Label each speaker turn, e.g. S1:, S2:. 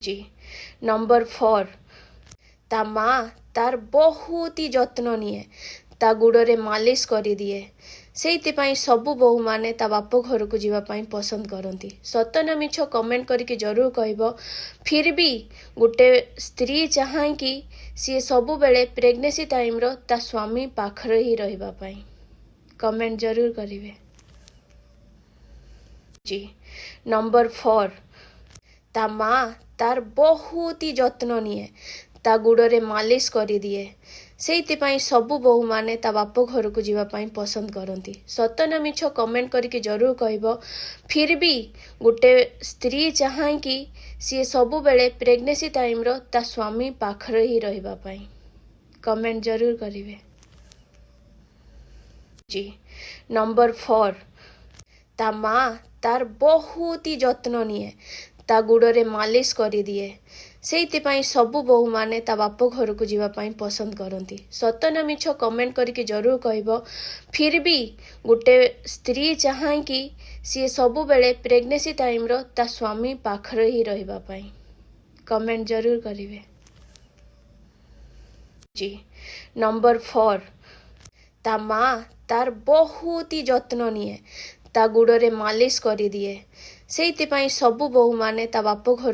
S1: जी number 4 ता माँ तार बहुत ही जत्न निए ता गुड़े मालिश कर दिए से सबु बोहू माने ता बाप घर को जीवाई पसंद करती। सत न मिछ कमेंट करके जरूर कहब। फिर भी गोटे स्त्री चाहे कि सी सबु बेले प्रेग्नेंसी टाइम रो ता स्वामी पाखरे ही रहिबा पाई। कमेंट जरूर करिवे। जी नंबर 4 ता माँ तार बहुत ही जत्न निए ता गुड़े मालिश कर दिए से सबु बोहू माने ता बाप घर को जीवाई पसंद करती। सत न मिछ कमेंट करके जरूर कहब। फिर भी गोटे स्त्री चाहे कि सी सबु बेले प्रेग्नेंसी टाइम रो ता स्वामी पाखरे ही रहिबा पाई। कमेंट जरूर करिवे। जी नंबर 4 ता माँ तार बहुत ही जत्न निए ता गुड़े मालिश कर दिए से सबु बोहू माने ता बाप घर को जीवाई पसंद करती। सत न मिछ कमेंट करके जरूर कहब। फिर भी गोटे स्त्री चाहे कि सी सबु बेले प्रेग्नेंसी टाइम रो ता स्वामी पाखरे ही रहिबा पाई। कमेंट जरूर करिवे। जी नंबर 4 ता माँ तार बहुत ही जत्न निए ता गुड़े मालिश कर दिए से सबु बोहू माने ता बाप घर